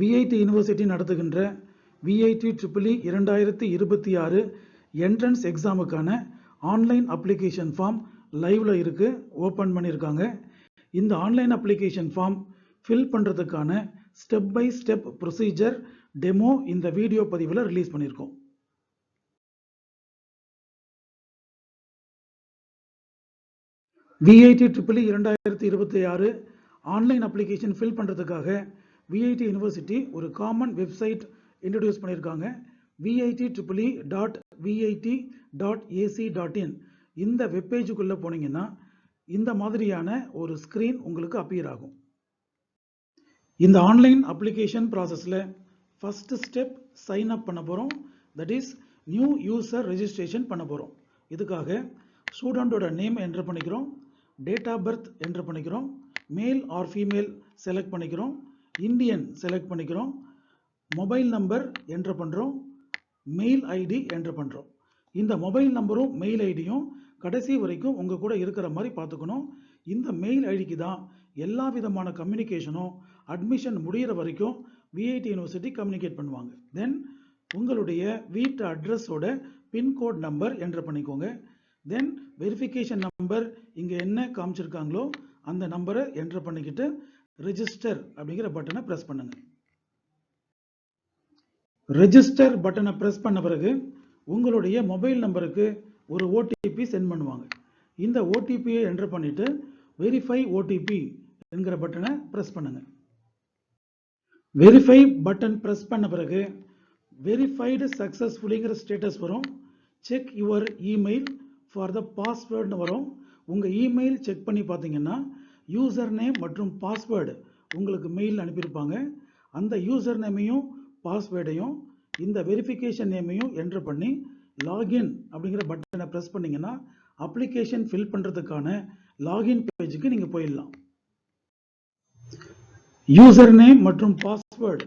VIT university நடத்துகின்ற VIT EEE 2026 entrance எக்ஸாமுக்கான online application form லைவ்ல இருக்கு, ஓப்பன் பண்ணியிருக்காங்க. இந்த ஆன்லைன் அப்ளிகேஷன் ஃபார்ம் ஃபில் பண்ணுறதுக்கான step by step procedure demo இந்த வீடியோ பதிவில் ரிலீஸ் பண்ணியிருக்கோம். VIT EEE 2026 online application fill பண்ணுறதுக்காக VIT யூனிவர்சிட்டி ஒரு காமன் வெப்சைட் இன்ட்ரடியூஸ் பண்ணியிருக்காங்க. VIT.vit.ac.in இந்த வெப்பேஜுக்குள்ளே போனீங்கன்னா இந்த மாதிரியான ஒரு ஸ்க்ரீன் உங்களுக்கு அப்பியர் ஆகும். இந்த ஆன்லைன் அப்ளிகேஷன் ப்ராசஸில் ஃபஸ்ட்டு ஸ்டெப் சைன் அப் பண்ண போகிறோம். That is new user registration பண்ண போகிறோம். இதுக்காக ஸ்டூடெண்ட்டோட நேம் என்ட்ரு பண்ணிக்கிறோம், டேட் ஆஃப் பர்த் என்ட்ரு பண்ணிக்கிறோம், மேல் ஆர் ஃபீமேல் செலக்ட் பண்ணிக்கிறோம், இந்தியன் செலக்ட் பண்ணிக்கிறோம், மொபைல் நம்பர் என்ட்ரு பண்ணுறோம், மெயில் ஐடி என்ட்ரு பண்ணுறோம். இந்த மொபைல் நம்பரும் மெயில் ஐடியும் கடைசி வரைக்கும் உங்கள் கூட இருக்கிற மாதிரி பார்த்துக்கணும். இந்த மெயில் ஐடிக்கு தான் எல்லா விதமான கம்யூனிகேஷனும் அட்மிஷன் முடிகிற வரைக்கும் VIT யூனிவர்சிட்டி கம்யூனிகேட் பண்ணுவாங்க. தென் உங்களுடைய வீட்டு அட்ரஸோட பின்கோட் நம்பர் என்ட்ரு பண்ணிக்கோங்க. தென் வெரிஃபிகேஷன் நம்பர் இங்கே என்ன காமிச்சிருக்காங்களோ அந்த நம்பரை என்ட்ரு பண்ணிக்கிட்டு ரெஜிஸ்டர் அப்படிங்கிற பட்டனை ப்ரெஸ் பண்ணுங்க. ரெஜிஸ்டர் பட்டனை ப்ரெஸ் பண்ண பிறகு உங்களுடைய மொபைல் நம்பருக்கு ஒரு OTP சென்ட் பண்ணுவாங்க. இந்த OTPயை என்ட்ரு பண்ணிட்டு வெரிஃபை OTP என்கிற பட்டனை ப்ரெஸ் பண்ணுங்க. வெரிஃபை பட்டன் ப்ரெஸ் பண்ண பிறகு வெரிஃபைடு சக்ஸஸ்ஃபுல்லிங்கிற ஸ்டேட்டஸ் வரும். Check your email for the பாஸ்வேர்டுன்னு வரும். உங்கள் இமெயில் செக் பண்ணி பார்த்தீங்கன்னா யூசர் நேம் மற்றும் பாஸ்வேர்டு உங்களுக்கு மெயில் அனுப்பியிருப்பாங்க. அந்த யூசர் நேமையும் பாஸ்வேர்டையும் இந்த வெரிஃபிகேஷன் நேமையும் என்ட்ரு பண்ணி லாகின் அப்படிங்கிற பட்டனை ப்ரெஸ் பண்ணிங்கன்னா அப்ளிகேஷன் ஃபில் பண்ணுறதுக்கான லாகின் பேஜுக்கு நீங்கள் போயிடலாம். யூசர் நேம் மற்றும் பாஸ்வேர்டு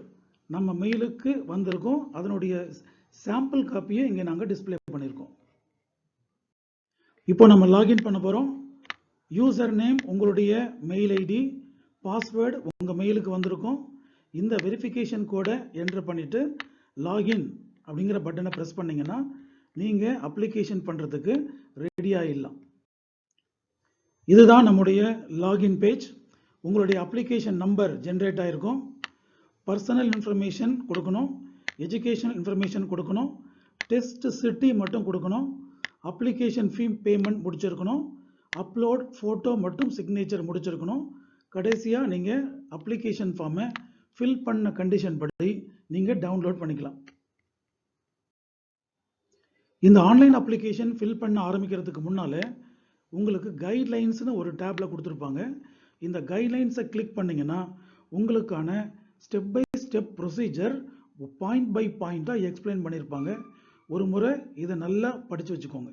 நம்ம மெயிலுக்கு வந்திருக்கோம். அதனுடைய சாம்பிள் காப்பியை இங்கே நாங்கள் டிஸ்பிளே பண்ணியிருக்கோம். இப்போ நம்ம லாகின் பண்ண போகிறோம். யூசர் நேம் உங்களுடைய மெயில் ஐடி, பாஸ்வேர்டு உங்கள் மெயிலுக்கு வந்திருக்கும். இந்த வெரிஃபிகேஷன் கோடை என்ட்ரு பண்ணிவிட்டு லாகின் அப்படிங்கிற பட்டனை ப்ரெஸ் பண்ணிங்கன்னா நீங்கள் அப்ளிகேஷன் பண்ணுறதுக்கு ரெடி ஆகிடலாம். இதுதான் நம்முடைய லாகின் பேஜ். உங்களுடைய அப்ளிகேஷன் நம்பர் ஜென்ரேட் ஆகிருக்கும். பர்சனல் இன்ஃபர்மேஷன் கொடுக்கணும், எஜுகேஷனல் இன்ஃபர்மேஷன் கொடுக்கணும், டெஸ்ட் சிட்டி மட்டும் கொடுக்கணும், அப்ளிகேஷன் ஃபீ பேமெண்ட் முடிச்சிருக்கணும், அப்லோட் ஃபோட்டோ மற்றும் சிக்னேச்சர் முடிச்சிருக்கணும். கடைசியாக நீங்கள் அப்ளிகேஷன் ஃபார்மை ஃபில் பண்ண கண்டிஷன் படி நீங்கள் டவுன்லோட் பண்ணிக்கலாம். இந்த ஆன்லைன் அப்ளிகேஷன் ஃபில் பண்ண ஆரம்பிக்கிறதுக்கு முன்னால் உங்களுக்கு கைட்லைன்ஸ்னு ஒரு டேப்பில் கொடுத்துருப்பாங்க. இந்த கைட்லைன்ஸை கிளிக் பண்ணிங்கன்னா உங்களுக்கான step by step procedure point by பாயிண்ட்டாக எக்ஸ்பிளைன் பண்ணியிருப்பாங்க. ஒரு முறை இதை நல்லா படித்து வச்சுக்கோங்க.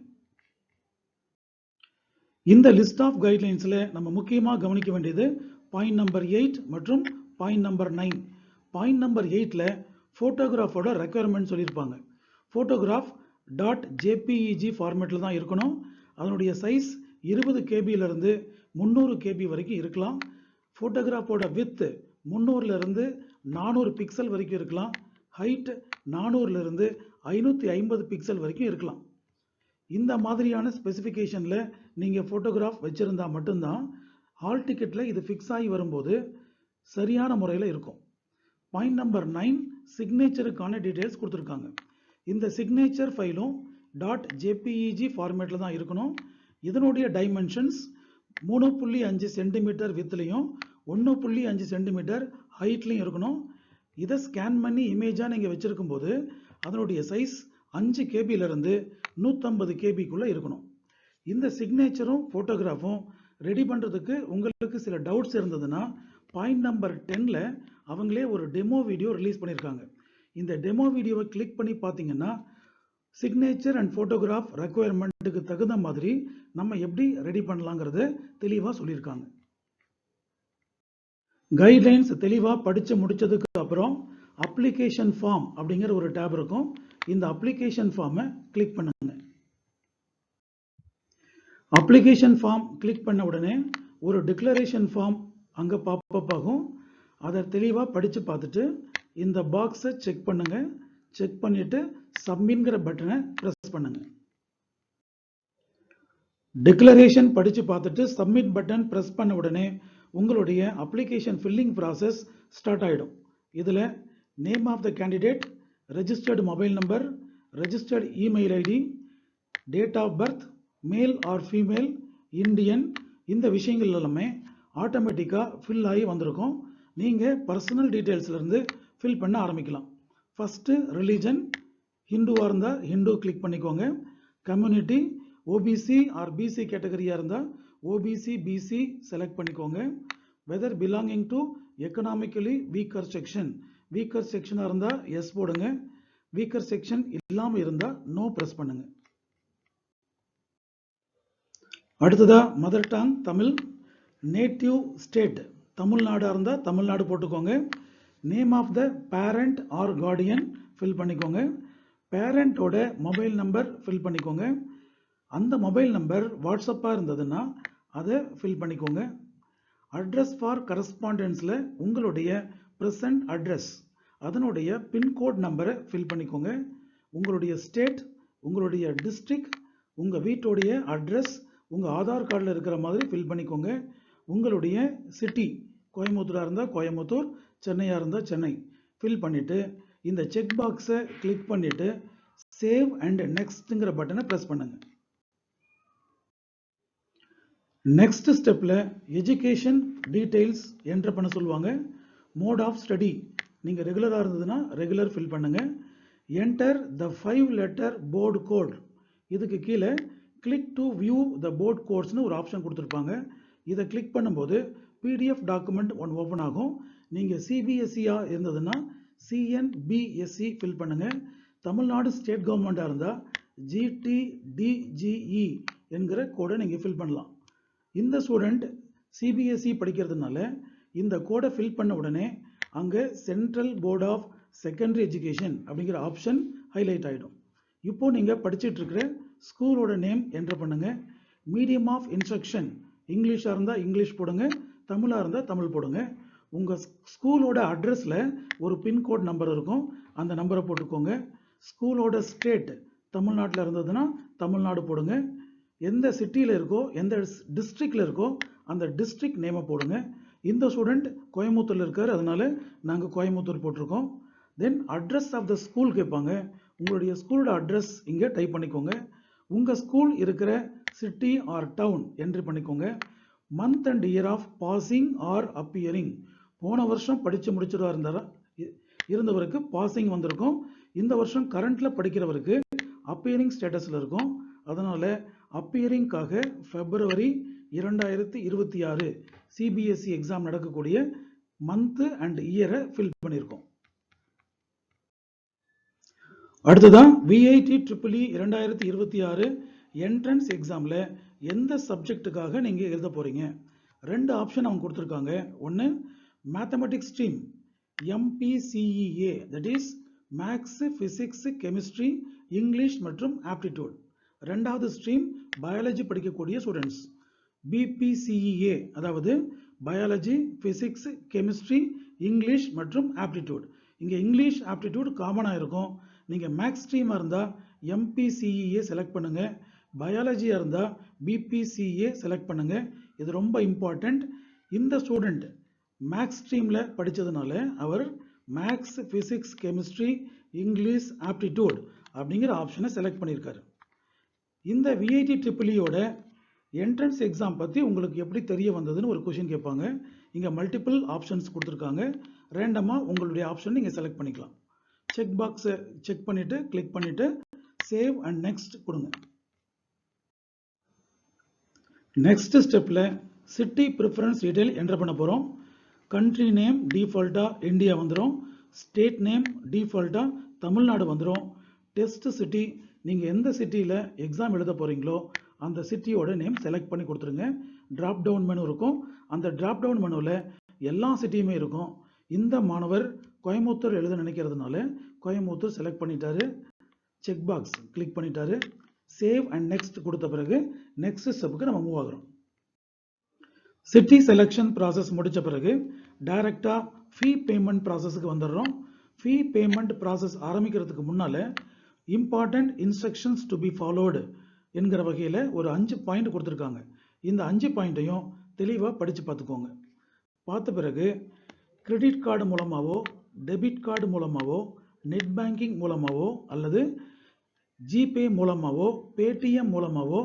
இந்த லிஸ்ட் ஆஃப் கைட்லைன்ஸில் நம்ம முக்கியமாக கவனிக்க வேண்டியது பாயிண்ட் நம்பர் 8 மற்றும் பாயிண்ட் நம்பர் 9. பாயிண்ட் நம்பர் 8ல் ஃபோட்டோகிராஃபோட ரெக்குயர்மெண்ட் சொல்லியிருப்பாங்க. ஃபோட்டோகிராஃப் .jpeg ஃபார்மேட்டில் தான் இருக்கணும். அதனுடைய சைஸ் 20 KBயிலிருந்து 300 KB வரைக்கும் இருக்கலாம். ஃபோட்டோகிராஃபோட வித் 300லிருந்து 400 பிக்சல் வரைக்கும் இருக்கலாம். ஹைட் 400லிருந்து 550 பிக்சல் வரைக்கும் இருக்கலாம். இந்த மாதிரியான ஸ்பெசிஃபிகேஷனில் நீங்கள் ஃபோட்டோகிராஃப் வச்சுருந்தா மட்டும்தான் ஹால் டிக்கெட்டில் இது ஃபிக்ஸ் ஆகி வரும்போது சரியான முறையில் இருக்கும். பாயிண்ட் நம்பர் 9 சிக்னேச்சருக்கான டீட்டெயில்ஸ் கொடுத்துருக்காங்க. இந்த சிக்னேச்சர் ஃபைலும் .jpeg ஃபார்மேட்டில் தான் இருக்கணும். இதனுடைய டைமென்ஷன்ஸ் 3.5 சென்டிமீட்டர் வித்லையும் 1.5 சென்டிமீட்டர் ஹைட்லையும் இருக்கணும். இதை ஸ்கேன் பண்ணி இமேஜாக நீங்கள் வச்சுருக்கும் போது அதனுடைய சைஸ் 5 KBயிலிருந்து 150 KBக்குள்ளே இருக்கணும். இந்த சிக்னேச்சரும் ஃபோட்டோகிராஃபும் ரெடி பண்ணுறதுக்கு உங்களுக்கு சில டவுட்ஸ் இருந்ததுன்னா பாயிண்ட் நம்பர் 10ல் அவங்களே ஒரு டெமோ வீடியோ ரிலீஸ் பண்ணியிருக்காங்க. இந்த டெமோ வீடியோவை கிளிக் பண்ணி பார்த்தீங்கன்னா சிக்னேச்சர் அண்ட் ஃபோட்டோகிராஃப் ரெக்குயர்மெண்ட்டுக்கு தகுந்த மாதிரி நம்ம எப்படி ரெடி பண்ணலாங்கிறத தெளிவாக சொல்லியிருக்காங்க. கைட்லைன்ஸ் தெளிவாக படித்து முடித்ததுக்கு அப்புறம் அப்ளிகேஷன் ஃபார்ம் அப்படிங்கிற ஒரு டேப் இருக்கும். இந்த அப்ளிகேஷன் ஃபார்மை கிளிக் பண்ணுங்க. அப்ளிகேஷன் ஃபார்ம் கிளிக் பண்ண உடனே ஒரு டிக்ளரேஷன் ஃபார்ம் அங்கே பாப்பப் ஆகும். அதை தெளிவாக படித்து பார்த்துட்டு இந்த பாக்ஸை செக் பண்ணுங்க. செக் பண்ணிட்டு சப்மிட்ங்கிற பட்டனை ப்ரெஸ் பண்ணுங்க. டிக்ளரேஷன் படித்து பார்த்துட்டு சப்மிட் பட்டன் ப்ரெஸ் பண்ண உடனே உங்களுடைய அப்ளிகேஷன் ஃபில்லிங் ப்ராசஸ் ஸ்டார்ட் ஆகிடும். இதில் name of the candidate, registered mobile number, registered email ID, date of birth, male or female, Indian, இந்த விஷயங்கள் எல்லாமே ஆட்டோமேட்டிக்காக ஃபில் ஆகி வந்திருக்கும். நீங்கள் பர்சனல் டீட்டெயில்ஸ்லேருந்து ஃபில் பண்ண ஆரம்பிக்கலாம். ஃபஸ்ட்டு ரிலீஜன், ஹிந்துவாக இருந்தால் ஹிந்து கிளிக் பண்ணிக்கோங்க. கம்யூனிட்டி, ஓபிசி ஆர் பிசி கேட்டகரியாக இருந்தால் ஓபிசி பிசி செலக்ட் பண்ணிக்கோங்க. Whether belonging to economically weaker section, weaker செக்ஷனாக இருந்தால் எஸ் போடுங்க. வீக்கர் செக்ஷன் இல்லாமல் இருந்தால் நோ ப்ரெஸ் பண்ணுங்க. அடுத்ததா mother tongue Tamil, native state தமிழ்நாடாக இருந்தால் தமிழ்நாடு போட்டுக்கோங்க. Name of the parent or guardian fill பண்ணிக்கோங்க. பேரண்டோட மொபைல் நம்பர் ஃபில் பண்ணிக்கோங்க. அந்த மொபைல் நம்பர் வாட்ஸ்அப்பாக இருந்ததுன்னா அதை ஃபில் பண்ணிக்கோங்க. அட்ரஸ் ஃபார் கரஸ்பாண்டன்ஸில் உங்களுடைய ப்ரெசன்ட் அட்ரஸ், அதனுடைய பின்கோட் நம்பரை ஃபில் பண்ணிக்கோங்க. உங்களுடைய ஸ்டேட், உங்களுடைய டிஸ்ட்ரிக்ட், உங்கள் வீட்டுடைய அட்ரஸ் உங்கள் ஆதார் கார்டில் இருக்கிற மாதிரி ஃபில் பண்ணிக்கோங்க. உங்களுடைய சிட்டி, கோயம்புத்தூராக இருந்தால் கோயம்புத்தூர், சென்னையாக இருந்தால் சென்னை ஃபில் பண்ணிவிட்டு இந்த செக் பாக்ஸை கிளிக் பண்ணிவிட்டு சேவ் அண்ட் நெக்ஸ்ட்டுங்கிற பட்டனை ப்ரெஸ் பண்ணுங்கள். நெக்ஸ்ட் ஸ்டெப்பில் எஜுகேஷன் டீட்டெயில்ஸ் என்ட்ரு பண்ண சொல்லுவாங்க. மோட் ஆஃப் ஸ்டடி நீங்கள் ரெகுலராக இருந்ததுன்னா ரெகுலர் ஃபில் பண்ணுங்கள். Enter the 5 letter board code, இதுக்கு கீழே click to view the board கோட்ஸ்னு ஒரு ஆப்ஷன் கொடுத்துருப்பாங்க. இதை கிளிக் பண்ணும்போது பிடிஎஃப் டாக்குமெண்ட் ஒன்று ஓப்பன் ஆகும். நீங்கள் சிபிஎஸ்சியாக இருந்ததுன்னா சிஎன்பிஎஸ்சி ஃபில் பண்ணுங்கள். தமிழ்நாடு ஸ்டேட் கவர்மெண்ட்டாக இருந்தால் GTDGE என்கிற கோடை நீங்கள் ஃபில் பண்ணலாம். இந்த ஸ்டூடெண்ட் சிபிஎஸ்சி படிக்கிறதுனால இந்த கோடை ஃபில் பண்ண உடனே அங்கே central board of secondary education அப்படிங்கிற ஆப்ஷன் ஹைலைட் ஆகிடும். இப்போது நீங்கள் படிச்சுட்டு இருக்கிற ஸ்கூலோட நேம் என்ட்ரு பண்ணுங்கள். மீடியம் ஆஃப் இன்ஸ்ட்ரக்ஷன் இங்கிலீஷாக இருந்தால் இங்கிலீஷ் போடுங்க, தமிழாக இருந்தால் தமிழ் போடுங்க. உங்கள் ஸ்கூலோட அட்ரஸில் ஒரு பின்கோட் நம்பர் இருக்கும், அந்த நம்பரை போட்டுக்கோங்க. ஸ்கூலோட ஸ்டேட் தமிழ்நாட்டில் இருந்ததுன்னா தமிழ்நாடு போடுங்க. எந்த சிட்டியில் இருக்கோ, எந்த டிஸ்ட்ரிக்டில் இருக்கோ அந்த டிஸ்ட்ரிக்ட் நேமை போடுங்க. இந்த ஸ்டூடெண்ட் கோயம்புத்தூரில் இருக்கார், அதனால நாங்கள் கோயம்புத்தூர் போட்டிருக்கோம். Then address of the school கேட்பாங்க. உங்களுடைய ஸ்கூலோட அட்ரஸ் இங்கே டைப் பண்ணிக்கோங்க. உங்கள் ஸ்கூல் இருக்கிற சிட்டி ஆர் டவுன் என்ட்ரி பண்ணிக்கோங்க. Month and year of passing or appearing, போன வருஷம் படித்து முடிச்சிருவா இருந்தவருக்கு பாசிங் வந்திருக்கும். இந்த வருஷம் கரண்ட்டில் படிக்கிறவருக்கு அப்பியரிங் ஸ்டேட்டஸில் இருக்கும். அதனால் அப்பியரிங்காக February 2026 சிபிஎஸ்சி எக்ஸாம் நடக்கக்கூடிய மந்த்து அண்ட் இயரை ஃபில் பண்ணியிருக்கோம். அடுத்ததான் VIT-EEE 2026 என்ட்ரன்ஸ் எக்ஸாமில் எந்த சப்ஜெக்டுக்காக நீங்கள் எழுத போகிறீங்க. 2 ஆப்ஷன் அவங்க கொடுத்துருக்காங்க. ஒன்று mathematics stream MPCEA, that is maths, physics, chemistry, English மற்றும் ஆப்டிடியூட். 2வது ஸ்ட்ரீம் பயாலஜி படிக்கக்கூடிய ஸ்டூடெண்ட்ஸ் BPCEA, அதாவது பயாலஜி, ஃபிசிக்ஸ், கெமிஸ்ட்ரி, இங்கிலீஷ் மற்றும் ஆப்டிடியூட். இங்கே இங்கிலீஷ் ஆப்டிடியூட் காமனாக இருக்கும். நீங்கள் மேக்ஸ் ஸ்ட்ரீமாக இருந்தால் MPCEA செலக்ட் பண்ணுங்கள், பயாலஜியாக இருந்தால் BPCEA செலக்ட் பண்ணுங்கள். இது ரொம்ப இம்பார்ட்டண்ட். இந்த ஸ்டூடெண்ட் மேக்ஸ் ஸ்ட்ரீமில் படித்ததுனால அவர் maths, physics, chemistry, English, aptitude அப்படிங்கிற ஆப்ஷனை செலக்ட் பண்ணியிருக்காரு. இந்த VIT-EEOட என்ட்ரன்ஸ் எக்ஸாம் பற்றி உங்களுக்கு எப்படி தெரிய வந்ததுன்னு ஒரு கொஷின் கேட்பாங்க. இங்கே மல்டிபிள் ஆப்ஷன்ஸ் கொடுத்துருக்காங்க. ரேண்டமாக உங்களுடைய ஆப்ஷன் நீங்கள் செலக்ட் பண்ணிக்கலாம். செக் பாக்ஸை செக் பண்ணிவிட்டு கிளிக் பண்ணிவிட்டு சேவ் அண்ட் நெக்ஸ்ட் கொடுங்க. நெக்ஸ்ட் ஸ்டெப்பில் சிட்டி ப்ரிஃபரன்ஸ் டீட்டெயில் என்டர் பண்ண போகிறோம். கண்ட்ரி நேம் டிஃபால்ட்டாக இந்தியா வந்துடும். ஸ்டேட் நேம் டிஃபால்ட்டாக தமிழ்நாடு வந்துடும். டெஸ்ட் சிட்டி, நீங்கள் எந்த சிட்டியில் எக்ஸாம் எழுத போகிறீங்களோ அந்த சிட்டியோட நேம் செலக்ட் பண்ணி கொடுத்துருங்க. ட்ராப் டவுன் மெனு இருக்கும். அந்த ட்ராப் டவுன் மெனுவில் எல்லா சிட்டியுமே இருக்கும். இந்த மாணவர் கோயம்புத்தூர் எழுத நினைக்கிறதுனால கோயம்புத்தூர் செலக்ட் பண்ணிட்டாரு. செக் பாக்ஸ் கிளிக் பண்ணிட்டாரு. சேவ் அண்ட் நெக்ஸ்ட் கொடுத்த பிறகு நெக்ஸ்ட் ஸ்டெப்புக்கு நம்ம மூவ் ஆகிறோம். சிட்டி செலெக்ஷன் ப்ராசஸ் முடித்த பிறகு டைரெக்டாக ஃபீ பேமெண்ட் ப்ராசஸுக்கு வந்துடுறோம். ஃபீ பேமெண்ட் ப்ராசஸ் ஆரம்பிக்கிறதுக்கு முன்னால் important instructions to be followed என்கிற வகையில் ஒரு 5 பாயிண்ட் கொடுத்துருக்காங்க. இந்த 5 பாயிண்ட்டையும் தெளிவாக படித்து பார்த்துக்கோங்க. பார்த்த பிறகு கிரெடிட் கார்டு மூலமாகவோ டெபிட் கார்டு மூலமாகவோ நெட் பேங்கிங் மூலமாகவோ அல்லது ஜிபே மூலமாகவோ பேடிஎம் மூலமாகவோ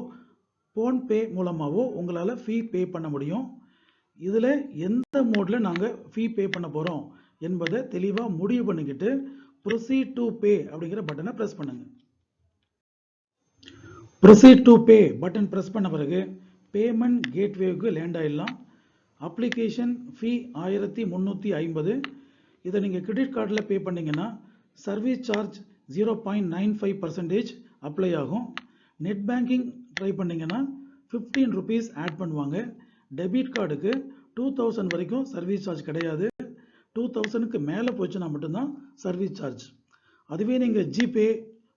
ஃபோன்பே மூலமாகவோ உங்களால் ஃபீ பே பண்ண முடியும். இதில் எந்த மோடில் நாங்கள் ஃபீ பே பண்ண போகிறோம் என்பதை தெளிவாக முடிவு பண்ணிக்கிட்டு ப்ரொசீட் டு பே அப்படிங்கிற பட்டனை ப்ரெஸ் பண்ணுங்கள். Proceed to pay button press பண்ண பிறகு பேமெண்ட் கேட்வேவுக்கு லேண்ட் ஆகிடலாம். அப்ளிகேஷன் ஃபீ 1350. இதை நீங்கள் கிரெடிட் கார்டில் பே பண்ணிங்கன்னா சர்வீஸ் சார்ஜ் 0.95% அப்ளை ஆகும். நெட் பேங்கிங் ட்ரை பண்ணிங்கன்னா 15 rupees ஆட் பண்ணுவாங்க. டெபிட் கார்டுக்கு 2000 வரைக்கும் சர்வீஸ் சார்ஜ் கிடையாது. 2000க்கு மேலே போச்சுன்னா மட்டும்தான் சர்வீஸ் சார்ஜ். அதுவே நீங்கள் ஜிபே,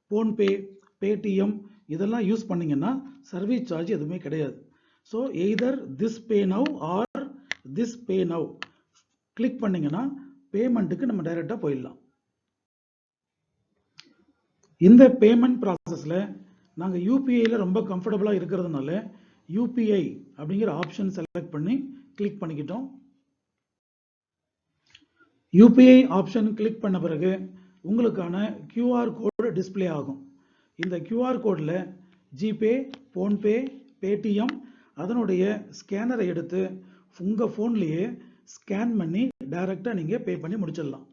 ஃபோன்பே, பேடிஎம் இதெல்லாம் யூஸ் பண்ணிங்கன்னா சர்வீஸ் சார்ஜ் எதுவுமே கிடையாது. So either this pay now or this pay now click பண்ணிங்கன்னா பேமெண்ட்டுக்கு நம்ம டைரெக்டாக போயிடலாம். இந்த பேமெண்ட் ப்ராசஸில் நாங்கள் யூபிஐயில் ரொம்ப கம்ஃபர்டபுளாக இருக்கிறதுனால யூபிஐ அப்படிங்கிற ஆப்ஷன் செலக்ட் பண்ணி கிளிக் பண்ணிக்கிட்டோம். யூபிஐ ஆப்ஷன் கிளிக் பண்ண பிறகு உங்களுக்கான QR கோடு டிஸ்பிளே ஆகும். இந்த QR கோடில் ஜிபே, ஃபோன்பே, பேடிஎம் அதனுடைய ஸ்கேனரை எடுத்து உங்கள் ஃபோன்லேயே ஸ்கேன் பண்ணி டைரெக்டாக நீங்கள் பே பண்ணி முடிச்சிடலாம்.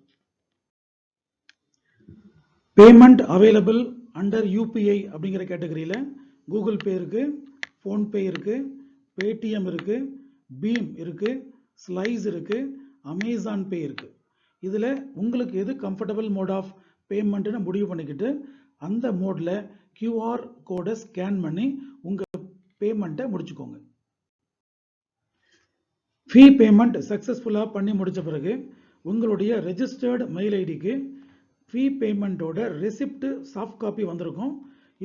பேமெண்ட் அவைலபிள் அண்டர் யூபிஐ அப்படிங்கிற கேட்டகரியில் கூகுள் பே இருக்குது, ஃபோன்பே இருக்குது, பேடிஎம் இருக்குது, பீம் இருக்குது, ஸ்லைஸ் இருக்குது, அமேசான் பே இருக்குது. இதில் உங்களுக்கு எது கம்ஃபர்டபுள் மோட் ஆஃப் பேமெண்ட்டுன்னு முடிவு பண்ணிக்கிட்டு அந்த மோடில் QR கோடை ஸ்கேன் பண்ணி உங்கள் பேமெண்ட்டை முடிச்சுக்கோங்க. ஃபீ பேமெண்ட் சக்ஸஸ்ஃபுல்லாக பண்ணி முடித்த பிறகு உங்களுடைய ரெஜிஸ்டர்டு மெயில் ஐடிக்கு ஃபீ பேமெண்ட்டோட ரெசிப்ட் சாஃப்ட் காப்பி வந்திருக்கும்.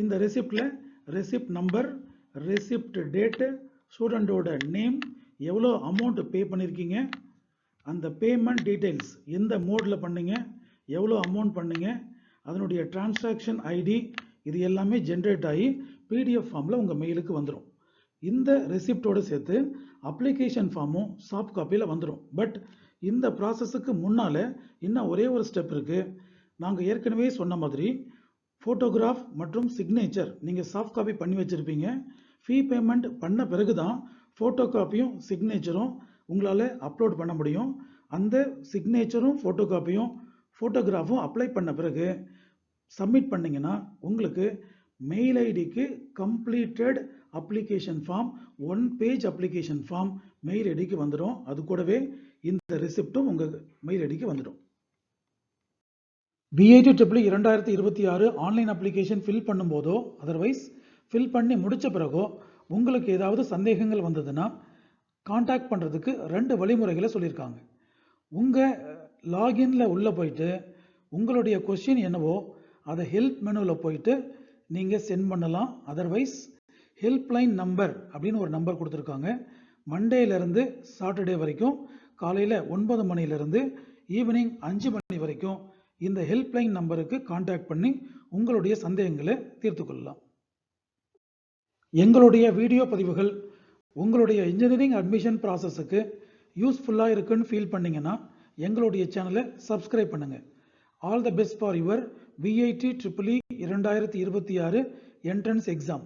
இந்த ரெசிப்டில் ரெசிப்ட் நம்பர், ரெசிப்ட் டேட்டு, ஸ்டூடெண்ட்டோட நேம், எவ்வளோ அமௌண்ட் பே பண்ணியிருக்கீங்க, அந்த பேமெண்ட் டீட்டெயில்ஸ் எந்த மோடில் பண்ணீங்க, எவ்வளோ அமௌண்ட் பண்ணீங்க, அதனுடைய டிரான்சாக்ஷன் ஐடி இது எல்லாமே ஜென்ரேட் ஆகி பிடிஎஃப் ஃபார்மில் உங்கள் மெயிலுக்கு வந்துடும். இந்த ரெசிப்டோடு சேர்த்து அப்ளிகேஷன் ஃபார்மும் சாஃப்ட் காப்பியில் வந்துடும். பட் இந்த ப்ராசஸுக்கு முன்னால் இன்னும் ஒரே ஒரு ஸ்டெப் இருக்குது. நாங்கள் ஏற்கனவே சொன்ன மாதிரி ஃபோட்டோகிராஃப் மற்றும் சிக்னேச்சர் நீங்கள் சாஃப்ட் காப்பி பண்ணி வச்சுருப்பீங்க. ஃபீ பேமெண்ட் பண்ண பிறகு தான் ஃபோட்டோ காப்பியும் சிக்னேச்சரும் உங்களால் அப்லோட் பண்ண முடியும். அந்த சிக்னேச்சரும் ஃபோட்டோ காப்பியும் ஃபோட்டோகிராஃபும் அப்ளை பண்ண பிறகு சப்மிட் பண்ணிங்கன்னா உங்களுக்கு மெயில் ஐடிக்கு completed application form 1 page application form mail ஐடிக்கு வந்துடும். அது கூடவே இந்த ரெசிப்டும் உங்கள் மெயில் ஐடிக்கு வந்துடும். BIT EEE 2026 online application fill பண்ணும்போதோ அதர்வைஸ் ஃபில் பண்ணி முடித்த பிறகோ உங்களுக்கு ஏதாவது சந்தேகங்கள் வந்ததுன்னா காண்டாக்ட் பண்ணுறதுக்கு 2 வழிமுறைகளை சொல்லியிருக்காங்க. உங்கள் லாகின்ல உள்ளே போயிட்டு உங்களுடைய கொஸ்டின் என்னவோ அதை ஹெல்ப் மெனுவில் போயிட்டு நீங்கள் சென்ட் பண்ணலாம். அதர்வைஸ் ஹெல்ப்லைன் நம்பர் அப்படின்னு ஒரு நம்பர் கொடுத்துருக்காங்க. மண்டேலேருந்து சாட்டர்டே வரைக்கும் காலையில் 9 மணிலேருந்து ஈவினிங் 5 மணி வரைக்கும் இந்த ஹெல்ப்லைன் நம்பருக்கு காண்டாக்ட் பண்ணி உங்களுடைய சந்தேகங்களை தீர்த்து கொள்ளலாம். எங்களுடைய வீடியோ பதிவுகள் உங்களுடைய இன்ஜினியரிங் அட்மிஷன் ப்ராசஸுக்கு யூஸ்ஃபுல்லாக இருக்குன்னு ஃபீல் பண்ணிங்கன்னா எங்களுடைய சேனலை சப்ஸ்கிரைப் பண்ணுங்கள். All the best for your BIT EEE 2026 entrance exam.